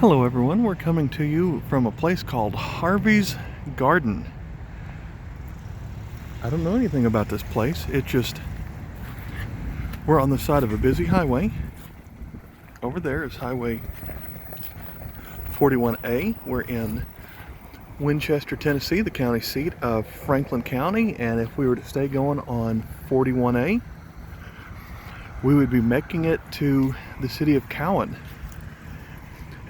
Hello everyone, we're coming to you from a place called Harvey's Garden. I don't know anything about this place, we're on the side of a busy highway. Over there is Highway 41A. We're in Winchester, Tennessee, the county seat of Franklin County, and if we were to stay going on 41A, we would be making it to the city of Cowan.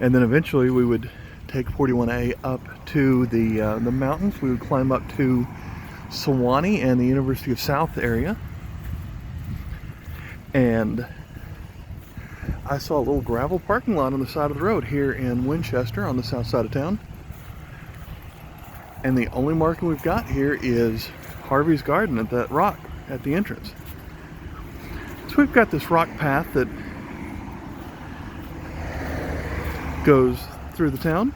And then eventually we would take 41A up to the mountains. We would climb up to Sewanee and the University of South area. And I saw a little gravel parking lot on the side of the road here in Winchester on the south side of town. And the only marking we've got here is Harvey's Garden at that rock at the entrance. So we've got this rock path that goes through the town.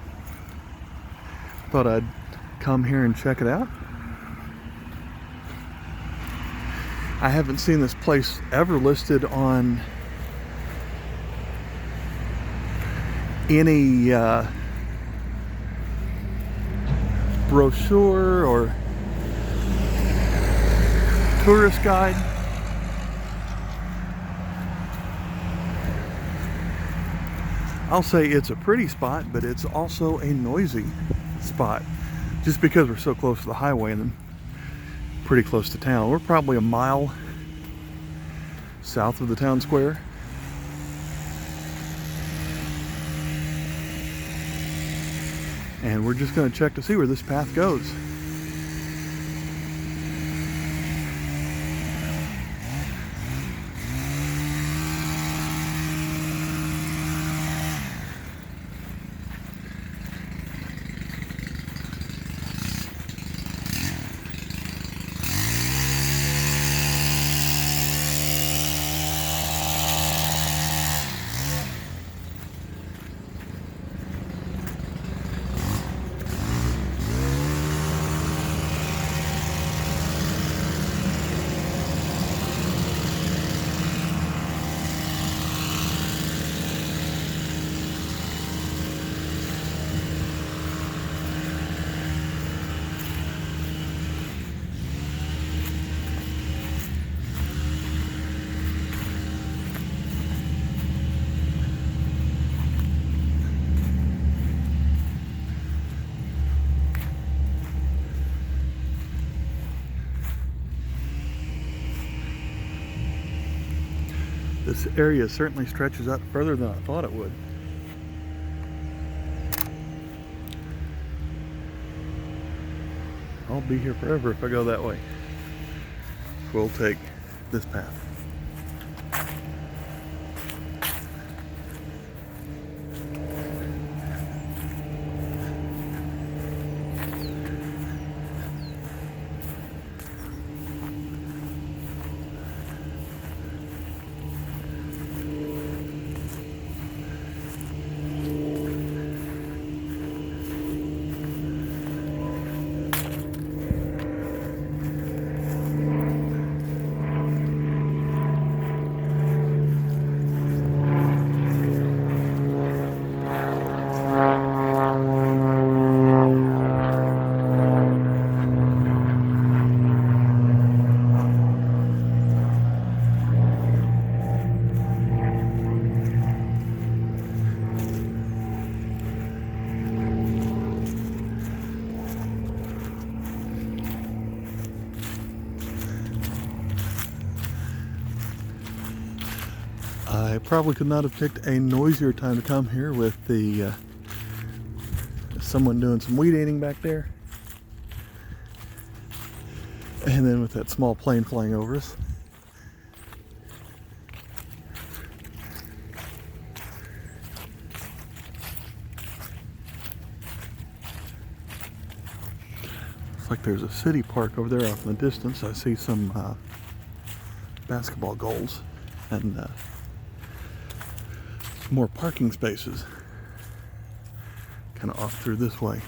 Thought I'd come here and check it out. I haven't seen this place ever listed on any brochure or tourist guide. I'll say it's a pretty spot, but it's also a noisy spot, just because we're so close to the highway and then pretty close to town. We're probably a mile south of the town square. And we're just going to check to see where this path goes. This area certainly stretches out further than I thought it would. I'll be here forever if I go that way. We'll take this path. I probably could not have picked a noisier time to come here with the someone doing some weed eating back there, and then with that small plane flying over us. Looks like there's a city park over there off in the distance. I see some basketball goals and more parking spaces kind of off through this way.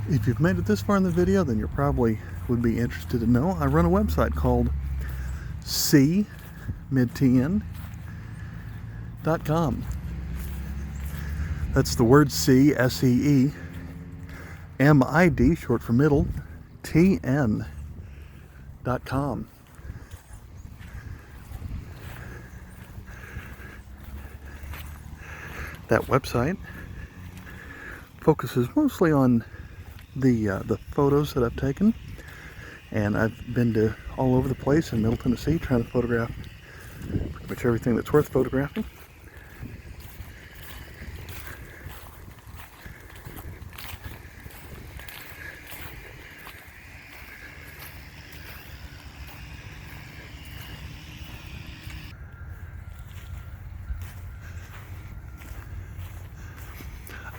If you've made it this far in the video, then you probably would be interested to know I run a website called cmidtn.com. That's the word C, S-E-E, M-I-D, short for middle, T-N.com. That website focuses mostly on the photos that I've taken, and I've been to all over the place in Middle Tennessee trying to photograph pretty much everything that's worth photographing.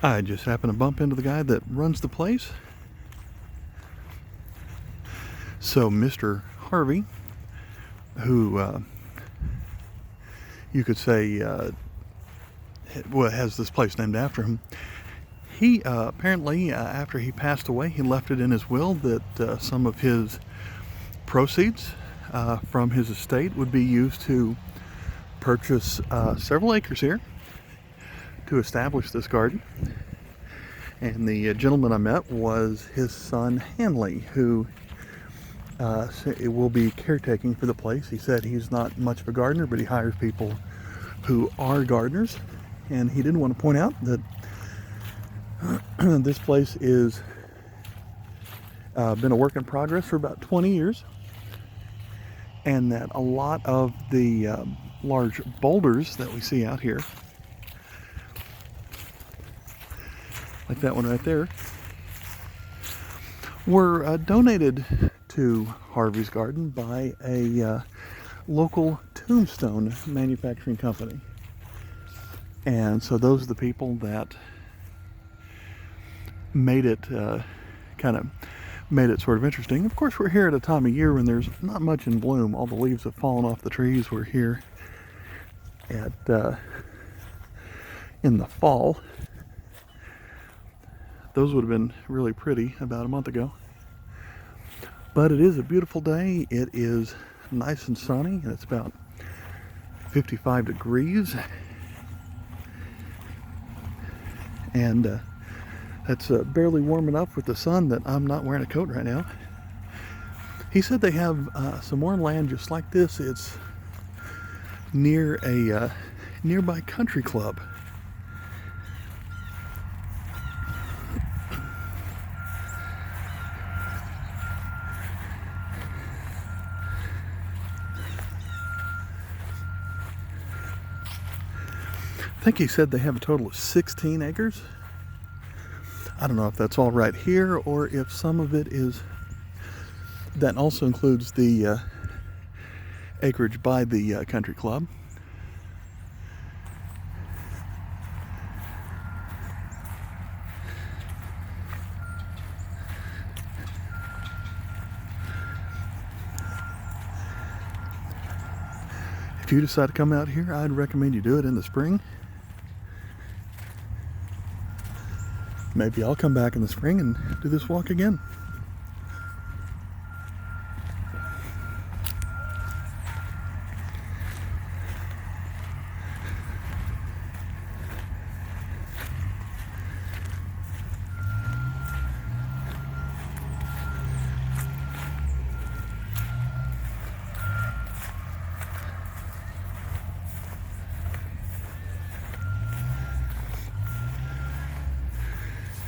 I just happened to bump into the guy that runs the place. So Mr. Harvey, who you could say has this place named after him, he apparently after he passed away, he left it in his will that some of his proceeds from his estate would be used to purchase several acres here to establish this garden. And the gentleman I met was his son Hanley, who will be caretaking for the place. He said he's not much of a gardener, but he hires people who are gardeners. And he did want to point out that this place is been a work in progress for about 20 years, and that a lot of the large boulders that we see out here, like that one right there, were donated to Harvey's Garden by a local tombstone manufacturing company. And so those are the people that made it made it sort of interesting. Of course, we're here at a time of year when there's not much in bloom. All the leaves have fallen off the trees. We're here at in the fall. Those would have been really pretty about a month ago. But it is a beautiful day. It is nice and sunny, and it's about 55 degrees. And that's barely warm enough with the sun that I'm not wearing a coat right now. He said they have some more land just like this. It's near a nearby country club. I think he said they have a total of 16 acres. I don't know if that's all right here or if some of it is, that also includes the acreage by the country club. If you decide to come out here, I'd recommend you do it in the spring. Maybe I'll come back in the spring and do this walk again.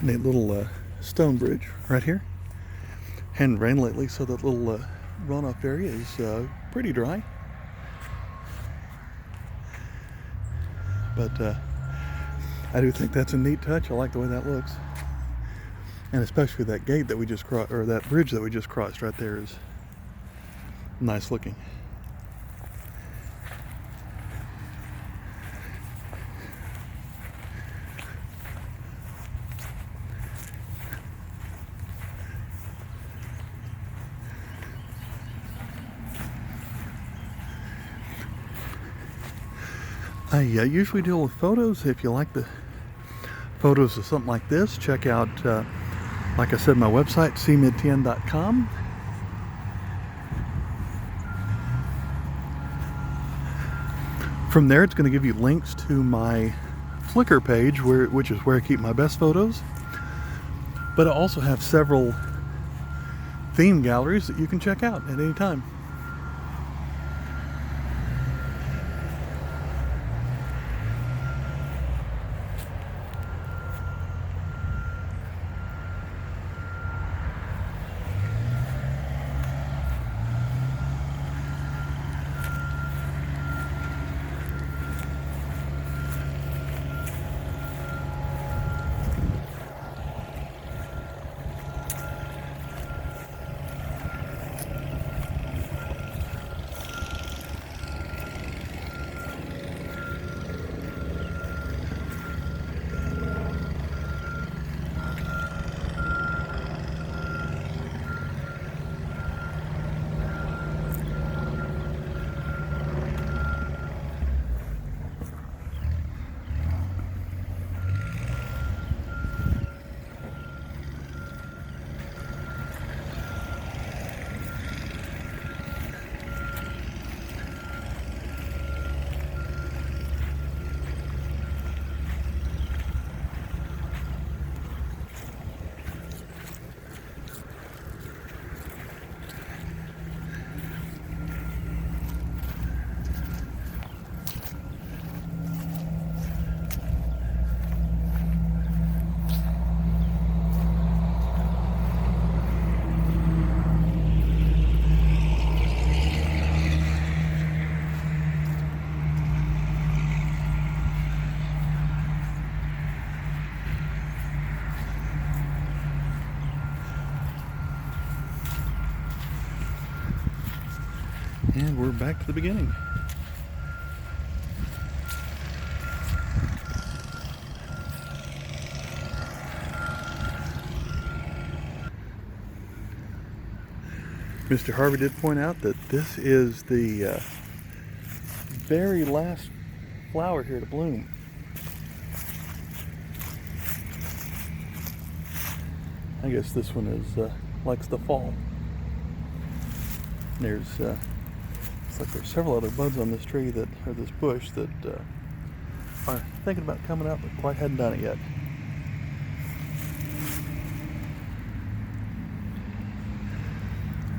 Neat little stone bridge right here. Hadn't rained lately, so that little runoff area is pretty dry. But I do think that's a neat touch. I like the way that looks, and especially that gate that we just crossed, or that bridge that we just crossed right there, is nice looking. I usually deal with photos. If you like the photos of something like this, check out Like I said, my website, cmidtn.com. From there, it's going to give you links to my Flickr page, which is where I keep my best photos. But I also have several theme galleries that you can check out at any time. And we're back to the beginning. Mr. Harvey did point out that this is the very last flower here to bloom. I guess this one is likes the fall. There's looks like there's several other buds on this tree that, or this bush, that are thinking about coming up but quite hadn't done it yet.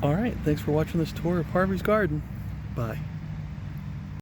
Alright, thanks for watching this tour of Harvey's garden. Bye.